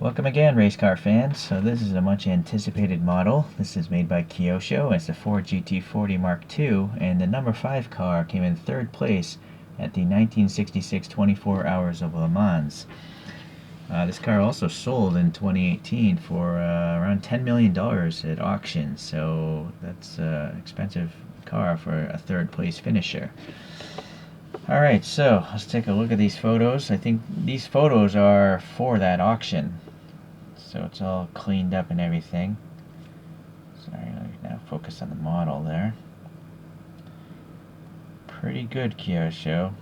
Welcome again, race car fans. So this is a much anticipated model. This is made by Kyosho. It's the Ford GT40 Mark II, and the number 5 car came in 3rd place at the 1966 24 Hours of Le Mans. This car also sold in 2018 for around $10 million at auction, so that's an expensive car for a 3rd place finisher. Alright, so let's take a look at these photos. I think these photos are for that auction. So it's all cleaned up and everything. Sorry, let me now focus on the model there. Pretty good, Kyosho.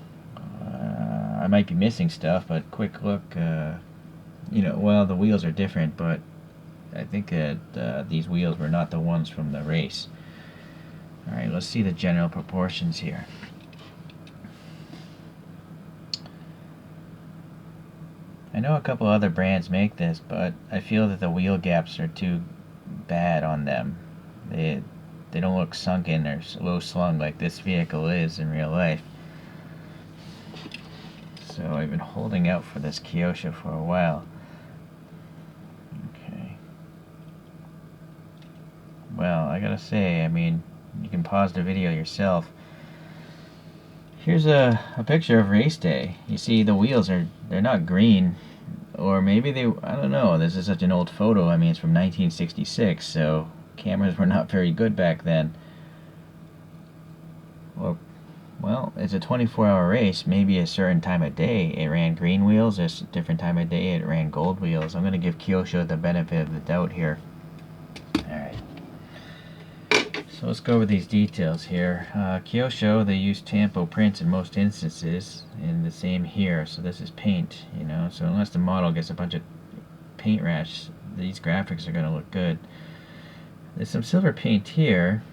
I might be missing stuff, but quick look, well, the wheels are different, but I think that these wheels were not the ones from the race. Alright, let's see the general proportions here. I know a couple other brands make this, but I feel that the wheel gaps are too bad on them. They don't look sunken or low slung like this vehicle is in real life. So I've been holding out for this Kyosho for a while. Okay. Well, I gotta say, I mean, you can pause the video yourself. Here's a picture of race day. You see the wheels they're not green, or maybe I don't know, this is such an old photo. I mean, it's from 1966, so cameras were not very good back then. Or, well, it's a 24-hour race. Maybe a certain time of day it ran green wheels, a different time of day it ran gold wheels. I'm going to give Kyosho the benefit of the doubt here. Alright. So let's go over these details here. Kyosho, they use tampo prints in most instances, and the same here. So this is paint, so unless the model gets a bunch of paint rash, these graphics are going to look good. There's some silver paint here,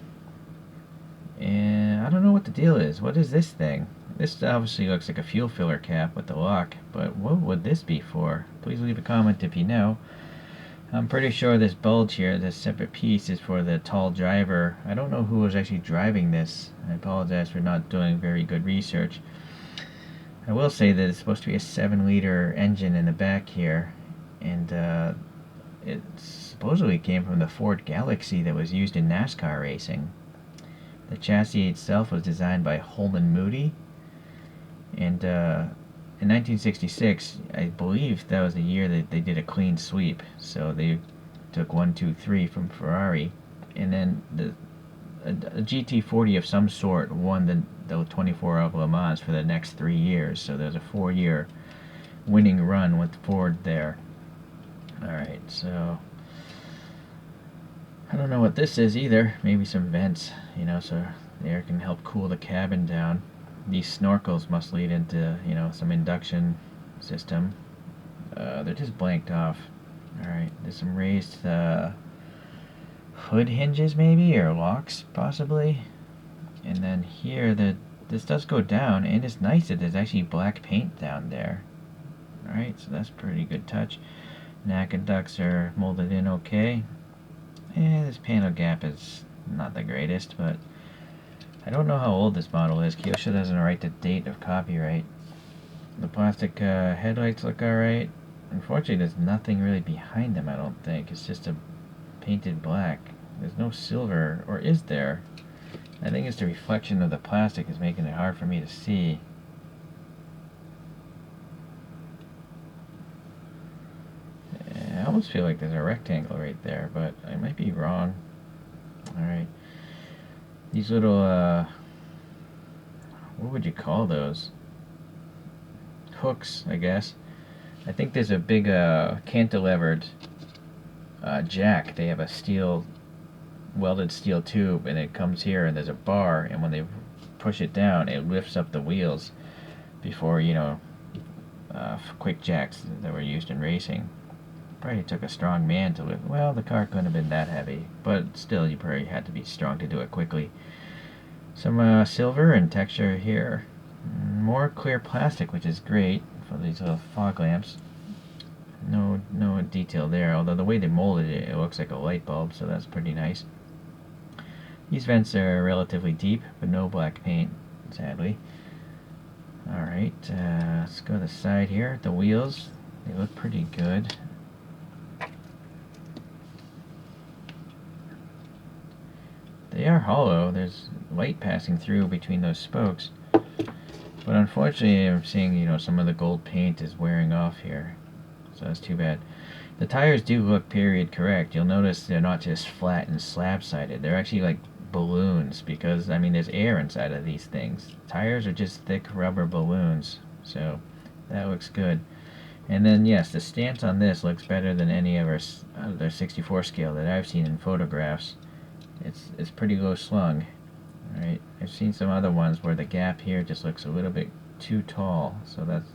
and I don't know what the deal is. What is this thing? This obviously looks like a fuel filler cap with the lock, but what would this be for? Please leave a comment if you know. I'm pretty sure this bulge here, this separate piece, is for the tall driver. I don't know who was actually driving this. I apologize for not doing very good research. I will say that it's supposed to be a 7-liter engine in the back here, and it supposedly came from the Ford Galaxy that was used in NASCAR racing. The chassis itself was designed by Holman Moody, and in 1966, I believe that was the year that they did a clean sweep. So they took 1, 2, 3 from Ferrari, and then a GT40 of some sort won the 24 Hours of Le Mans for the next 3 years. So there's a 4-year winning run with Ford there. Alright, so I don't know what this is either. Maybe some vents, so the air can help cool the cabin down. These snorkels must lead into, some induction system. They're just blanked off. Alright, there's some raised hood hinges maybe, or locks possibly. And then here, this does go down, and it's nice that there's actually black paint down there. Alright, so that's a pretty good touch. Neck and ducts are molded in okay. This panel gap is not the greatest, but I don't know how old this model is. Kyosho doesn't write the date of copyright. The plastic headlights look alright. Unfortunately, there's nothing really behind them, I don't think. It's just a painted black. There's no silver, or is there? I think it's the reflection of the plastic is making it hard for me to see. I almost feel like there's a rectangle right there, but I might be wrong. Alright. These little, what would you call those? Hooks, I guess. I think there's a big cantilevered jack. They have a welded steel tube, and it comes here, and there's a bar, and when they push it down, it lifts up the wheels before, quick jacks that were used in racing. Probably took a strong man to lift. Well, the car couldn't have been that heavy, but still, you probably had to be strong to do it quickly. Some silver and texture here. More clear plastic, which is great for these little fog lamps. No detail there, although the way they molded it, it looks like a light bulb, so that's pretty nice. These vents are relatively deep, but no black paint, sadly. Alright, let's go to the side here. The wheels, they look pretty good. They are hollow. There's light passing through between those spokes. But unfortunately, I'm seeing, you know, some of the gold paint is wearing off here. So that's too bad. The tires do look period correct. You'll notice they're not just flat and slab-sided. They're actually like balloons because, I mean, there's air inside of these things. Tires are just thick rubber balloons. So that looks good. And then, yes, the stance on this looks better than any of our other 64 scale that I've seen in photographs. It's pretty low slung. Alright, I've seen some other ones where the gap here just looks a little bit too tall. So that's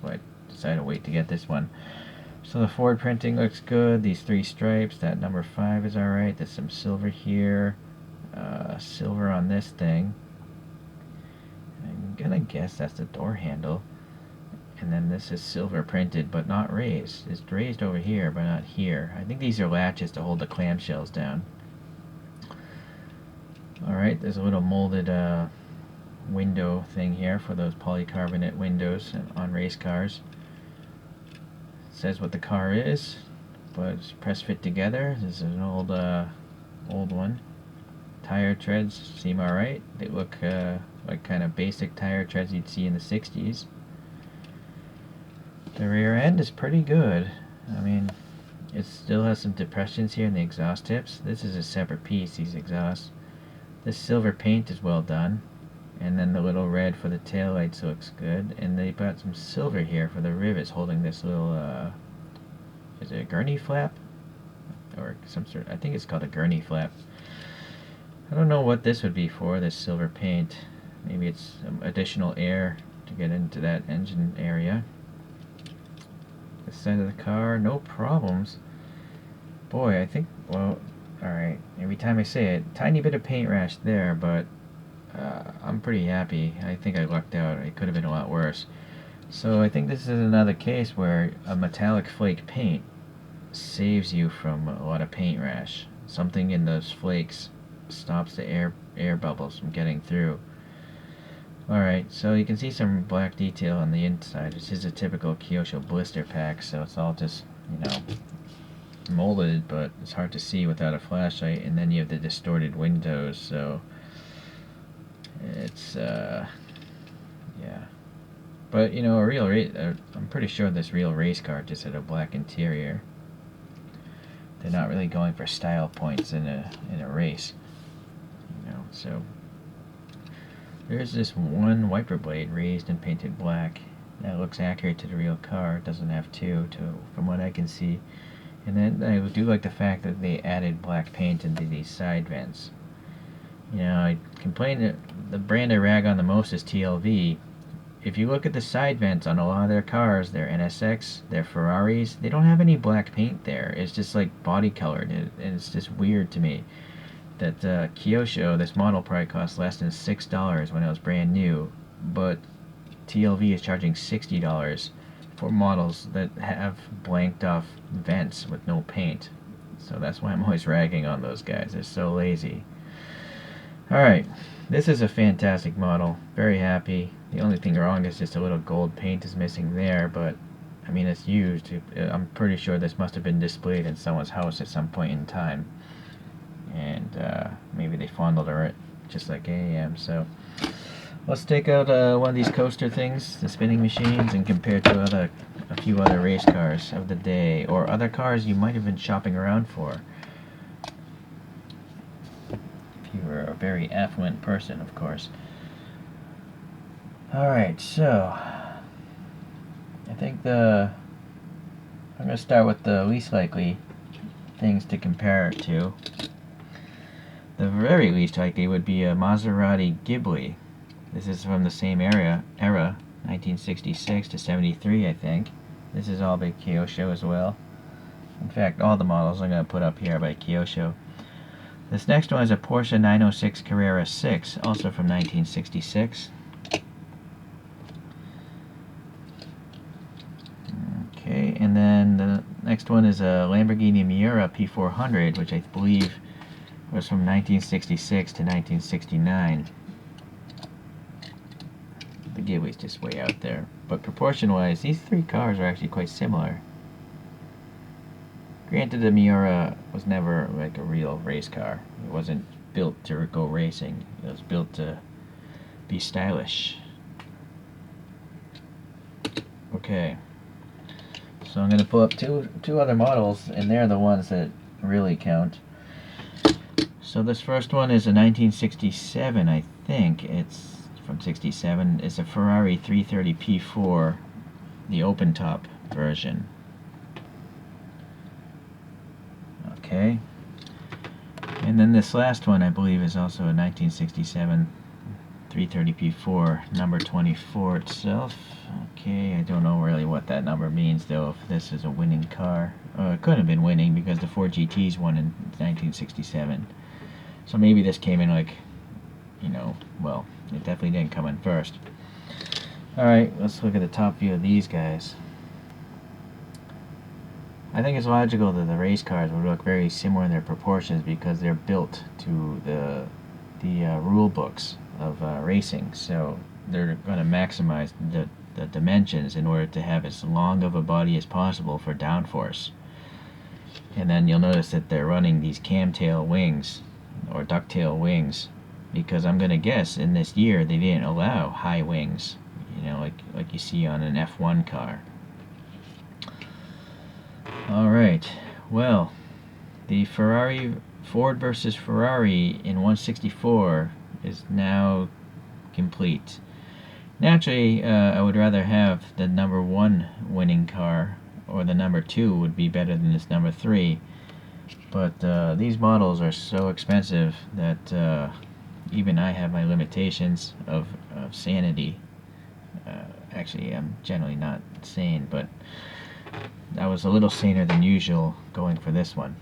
why I decided to wait to get this one. So the Ford printing looks good. These 3 stripes, that number 5 is alright. There's some silver here. Silver on this thing. I'm gonna guess that's the door handle. And then this is silver printed, but not raised. It's raised over here, but not here. I think these are latches to hold the clamshells down. Alright, there's a little molded window thing here for those polycarbonate windows on race cars. It says what the car is, but it's press fit together. This is an old one. Tire treads seem alright. They look like kind of basic tire treads you'd see in the 60s. The rear end is pretty good. I mean, it still has some depressions here in the exhaust tips. This is a separate piece, these exhausts. This silver paint is well done. And then the little red for the taillights looks good. And they've got some silver here for the rivets holding this little, is it a gurney flap? Or some sort, I think it's called a gurney flap. I don't know what this would be for, this silver paint. Maybe it's additional air to get into that engine area. The side of the car, no problems. Boy, I think, well, alright, every time I say it, tiny bit of paint rash there, but I'm pretty happy. I think I lucked out. It could have been a lot worse. So I think this is another case where a metallic flake paint saves you from a lot of paint rash. Something in those flakes stops the air bubbles from getting through. Alright, so you can see some black detail on the inside. This is a typical Kyosho blister pack, so it's all just, you know, molded, but it's hard to see without a flashlight. And then you have the distorted windows, so it's, yeah. But, you know, I'm pretty sure this real race car just had a black interior. They're not really going for style points in a race, you know, so. There's this one wiper blade raised and painted black. That looks accurate to the real car. It doesn't have two, from what I can see. And then I do like the fact that they added black paint into these side vents. You know, I complain that the brand I rag on the most is TLV. If you look at the side vents on a lot of their cars, their NSX, their Ferraris, they don't have any black paint there. It's just like body colored, and it's just weird to me that Kyosho, this model probably cost less than $6 when it was brand new, but TLV is charging $60 for models that have blanked off vents with no paint. So that's why I'm always ragging on those guys. They're so lazy. Alright, this is a fantastic model. Very happy. The only thing wrong is just a little gold paint is missing there, but I mean, it's used. I'm pretty sure this must have been displayed in someone's house at some point in time. And maybe they fondled her just like I am. So let's take out one of these coaster things, the spinning machines, and compare it to a few other race cars of the day, or other cars you might have been shopping around for. If you were a very affluent person, of course. Alright, so I think I'm going to start with the least likely things to compare it to. The very least likely would be a Maserati Ghibli. This is from the same era, 1966 to 73, I think. This is all by Kyosho as well. In fact, all the models I'm going to put up here are by Kyosho. This next one is a Porsche 906 Carrera 6, also from 1966. Okay, and then the next one is a Lamborghini Miura P400, which I believe was from 1966 to 1969. The Ghibli's just way out there. But proportion-wise, these three cars are actually quite similar. Granted, the Miura was never like a real race car. It wasn't built to go racing. It was built to be stylish. Okay, so I'm going to pull up two other models, and they're the ones that really count. So this first one is a 1967, I think it's from 67. It's a Ferrari 330 P4, the open top version. Okay, and then this last one I believe is also a 1967 330 P4, number 24 itself. Okay, I don't know really what that number means though, if this is a winning car. It could have been winning because the Ford GTs won in 1967. So maybe this came in like, you know, well, it definitely didn't come in first. Alright, let's look at the top view of these guys. I think it's logical that the race cars would look very similar in their proportions because they're built to the rule books of racing. So they're going to maximize the dimensions in order to have as long of a body as possible for downforce. And then you'll notice that they're running these camtail wings or ducktail wings because I'm going to guess in this year they didn't allow high wings, you know, like you see on an F1 car. Alright, well, the Ford versus Ferrari in 164 is now complete. Naturally, I would rather have the number 1 winning car, or the number 2 would be better than this number 3. But these models are so expensive that even I have my limitations of sanity. Actually, I'm generally not sane, but I was a little saner than usual going for this one.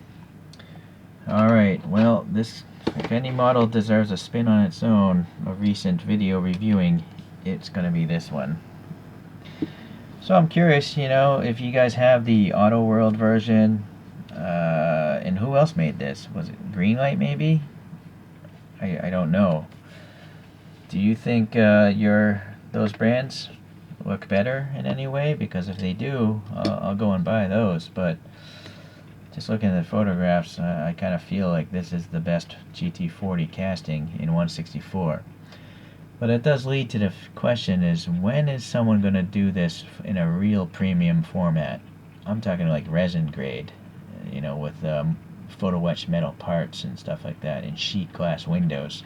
Alright, well, if any model deserves a spin on its own, a recent video reviewing, it's going to be this one. So I'm curious, you know, if you guys have the Auto World version, and who else made this? Was it Greenlight maybe? I don't know. Do you think those brands look better in any way? Because if they do, I'll go and buy those. But just looking at the photographs, I kind of feel like this is the best GT40 casting in 164. But it does lead to the question is, when is someone going to do this in a real premium format? I'm talking like resin grade, you know, with photo etched metal parts and stuff like that, and sheet glass windows.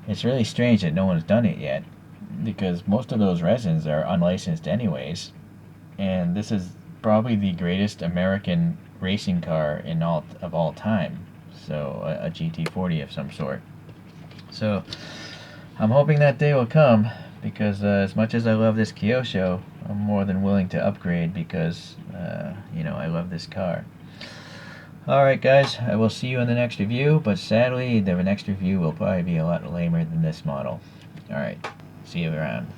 It's really strange that no one's done it yet, because most of those resins are unlicensed anyways, and this is probably the greatest American racing car of all time. So a GT40 of some sort. So I'm hoping that day will come, because as much as I love this Kyosho, I'm more than willing to upgrade because you know, I love this car. Alright guys, I will see you in the next review, but sadly the next review will probably be a lot lamer than this model. Alright, see you around.